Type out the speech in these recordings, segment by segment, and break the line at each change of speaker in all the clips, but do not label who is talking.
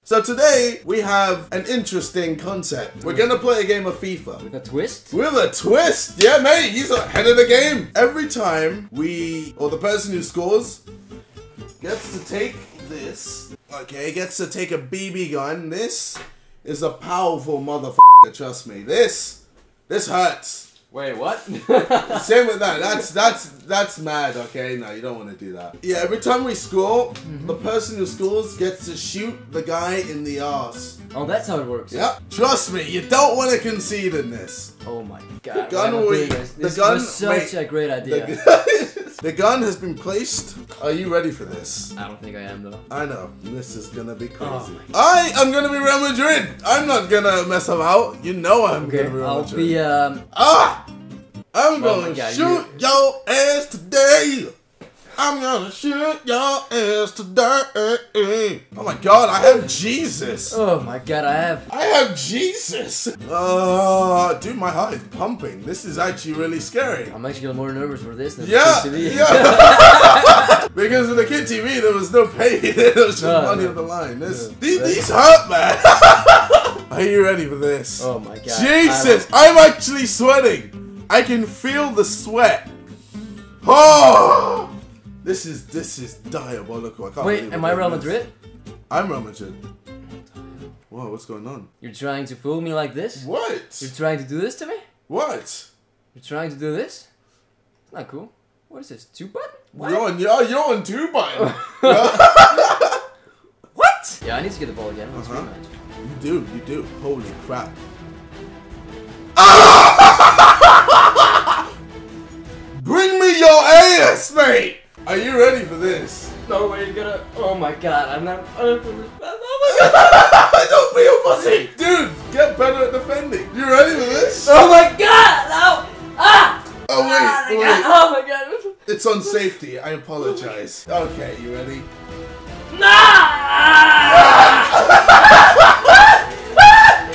So today we have an interesting concept. We're gonna play a game of FIFA.
With a twist?
With a twist! Yeah, mate, he's ahead of the game. Every time the person who scores gets to take this. Okay, gets to take a BB gun. This is a powerful motherfucker, trust me. This hurts.
Wait, what?
Same with that. That's mad. Okay, no, you don't want to do that. Yeah, every time we score, the person who scores gets to shoot the guy in the ass.
Oh, that's how it works.
Yep. Trust me, you don't want to concede in this.
Oh my god.
This gun
was such a great idea.
The gun has been placed. Are you ready for this?
I don't think I am though.
I know. This is gonna be crazy.
Oh
I am gonna be Real Madrid. I'm not gonna mess about. You know I'm gonna be Real Madrid. I'm gonna shoot your ass today. I'm gonna shoot your ass today. Oh my god, I have Jesus.
Oh my god, I
have Jesus. Dude, my heart is pumping. This is actually really scary.
I'm actually more nervous for this than
yeah,
the TV.
Yeah. Because with the kid TV, there was no pay. There was just money on the line. These hurt, man. Are you ready for this?
Oh my god.
Jesus, I'm actually sweating. I can feel the sweat. Oh. This is diabolical. I can't
Wait, am I Real Madrid?
I'm Real Madrid. Whoa, what's going on?
You're trying to fool me like this?
What?
You're trying to do this to me?
What?
You're trying to do this? It's not cool. What is this? 2-button? What?
You're on 2-button.
What? Yeah, I need to get the ball again. Let's rematch.
You do. Holy crap. Bring me your ass, mate! Are you ready for this?
No way, you're gonna. Oh my god, I'm not. Oh
Don't be a pussy! Dude, get better at defending. You ready for this?
Oh my god! No! Ah!
Oh, wait.
Oh my god.
It's on safety. I apologize. Okay, you ready?
No!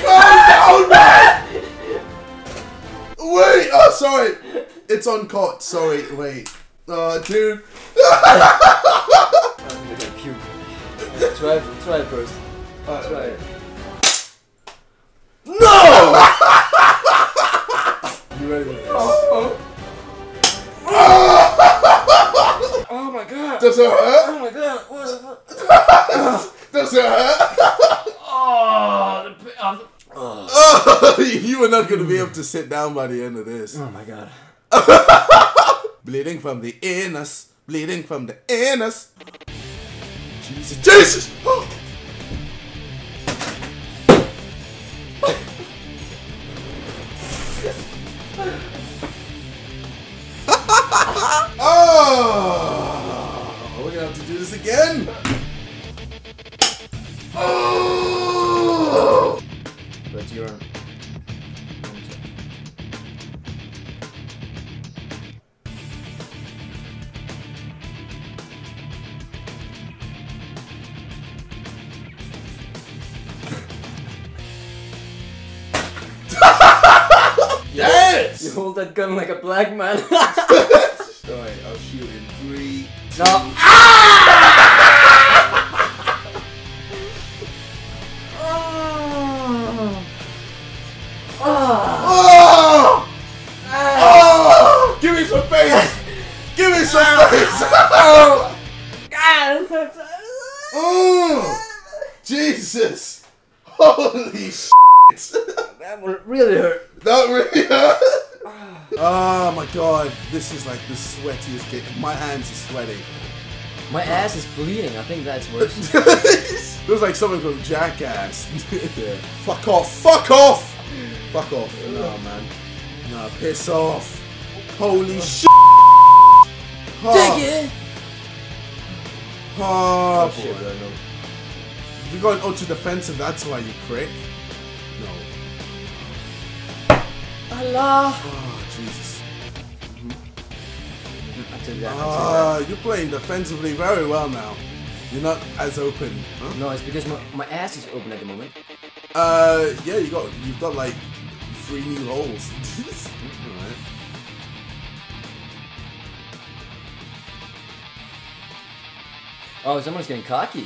Calm down, man! Wait, oh, sorry. It's on cot. Sorry, wait. Dude.
I'm gonna puke. Try it first. Try it.
No! You ready for this?
Oh my god.
Does it hurt?
Oh my god.
Does it hurt?
Oh,
you are not going to be able to sit down by the end of this.
oh my god.
Bleeding from the anus. Bleeding from the anus. Jesus. Jesus! Oh! We're gonna have to do this again. Oh!
But you're.
Yes!
You hold that gun like a black man.
Alright, I'll shoot in 3, 2.
No.
Give me some face! Give me some face! Jesus! Holy shit!
That one really hurt.
That really hurt? Oh my god, this is like the sweatiest game. My hands are sweating.
My ass is bleeding. I think that's worse.
Feels like something from Jackass. Yeah. Fuck off! Fuck off! Fuck off. No, man. No, piss off. Holy shit!
Take it!
Oh,
shit,
boy. You're going ultra defensive, that's why you prick. No.
Allah!
Oh, Jesus.
I took that.
You're playing defensively very well now. You're not as open. Huh?
No, it's because my ass is open at the moment.
Yeah, you've got like 3 new holes. Alright.
Oh, someone's getting cocky.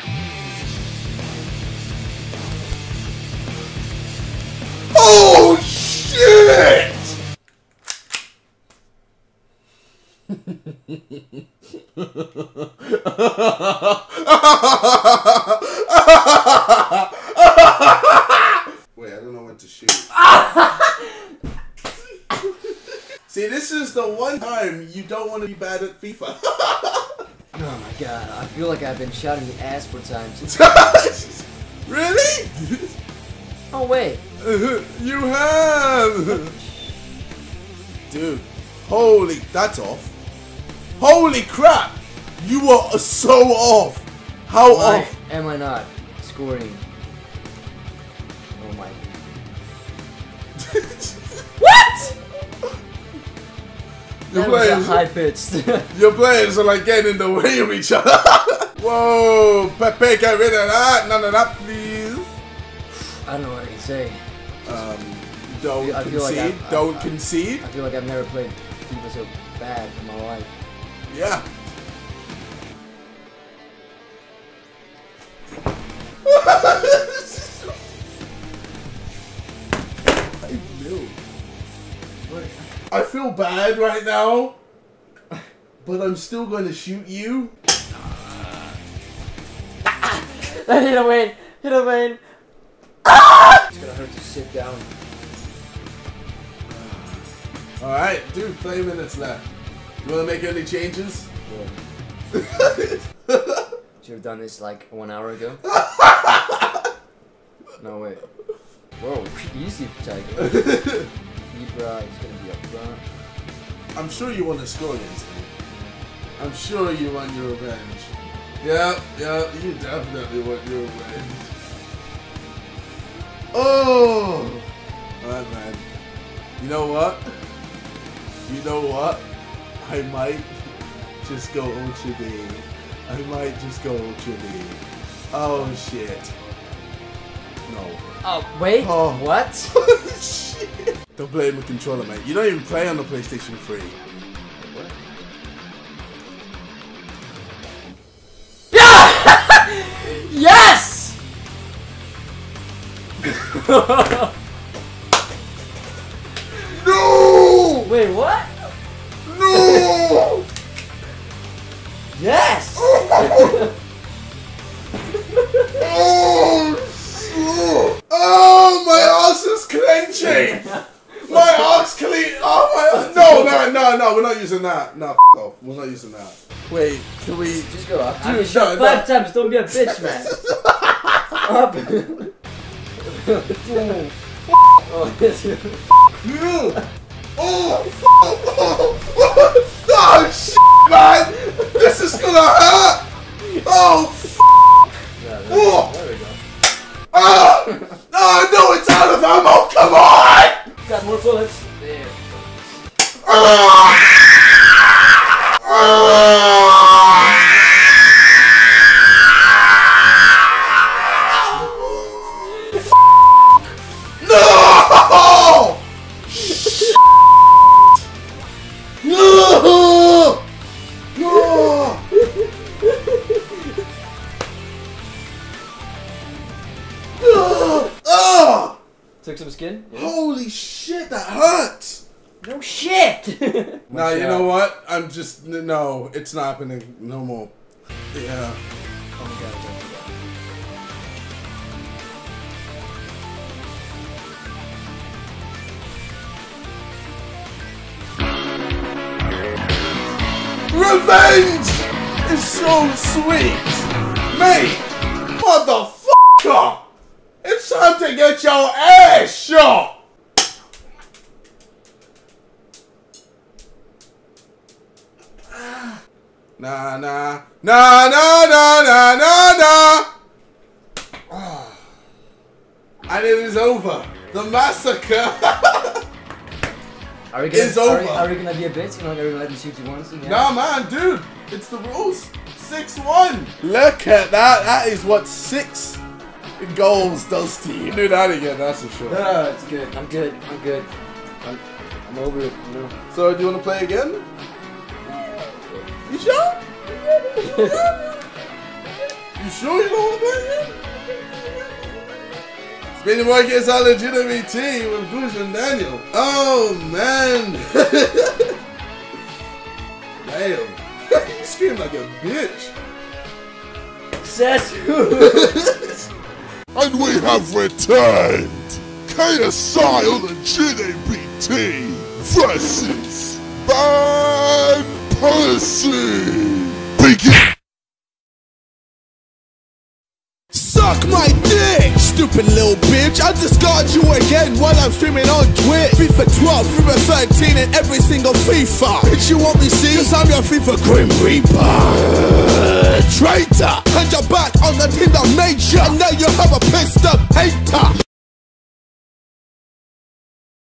Wait, I don't know when to shoot. See, this is the one time you don't want to be bad at FIFA.
Oh my god, I feel like I've been shot in the ass 4 times.
Really?
Oh wait.
You have! Dude, holy, that's off. Holy crap! You are so off. How
Why
off?
am I not scoring? Oh my. What? That was high pitched.
Your players are like getting in the way of each other. Whoa, Pepe, get rid of that. None of that, please.
I don't know what I can say.
Don't concede. Don't concede.
I feel like I've never played FIFA so bad in my life.
Yeah. I knew. I feel bad right now, but I'm still going to shoot you.
Hit him, Wayne. Hit him, Wayne. It's gonna hurt to sit down.
Alright, dude, 30 minutes left. You want to make any changes?
Yeah. Should have done this like 1 hour ago. No, wait. Whoa, easy, Tiger. Ibra is gonna be up front.
I'm sure you want to score against me. I'm sure you want your revenge. Yeah, you definitely want your revenge. Oh! Alright, man. You know what? You know what? I might just go Ultra D. I might just go Ultra D. Oh, shit. No.
Oh, wait.
Oh.
What?
Shit. Don't play with controller, mate. You don't even play on the PlayStation 3.
What? Yes!
No!
Wait, what?
No!
Yes!
Oh, my ass is clenching! My ass clean! Oh, my ass! No, we're not using that. No, f off. We're not using that. Wait, can we...
Just go up.
Dude,
shot 5 times, don't be a bitch, man. Up. Oh,
oh, shit, man! This is gonna hurt! Oh, f***!
Yeah, there we go.
Oh, no, it's out of ammo! Come on!
Got more bullets. There.
No! No! No! Oh!
Took some skin? Yeah.
Holy shit, that hurts!
No shit!
Nah, you know what? I'm just... No, it's not happening no more. Yeah.
Oh my god,
Revenge is so sweet! Mate! Motherfucker! It's time to get your ass shot! Nah, nah. Nah, nah, nah, nah, nah, nah! And it is over. The massacre
Are we gonna,
is over.
Are we gonna be a bitch? Are we gonna let me shoot you once? Yeah.
Nah, man, dude. It's the rules. 6-1. Look at that. That is what 6 goals does to you. Do that again, that's for sure.
No, it's good. I'm good. I'm good. I'm over it. You know.
So, do you want to play again? You sure? You sure you don't want to play again? Spin the Work is our legitimate team with Goose and Daniel. Oh, man. Damn. You scream like a bitch.
And we have returned. KSI on the GDBT versus Van Persie. Begin.
Suck my dick, stupid little bitch. I'll discard you again while I'm streaming on Twitch. FIFA 12, FIFA 13, and every single FIFA. Bitch, you want me see? Cause I'm your FIFA Grim Reaper. Traitor, and you're back on the team that made you. And now you have a pissed up hater.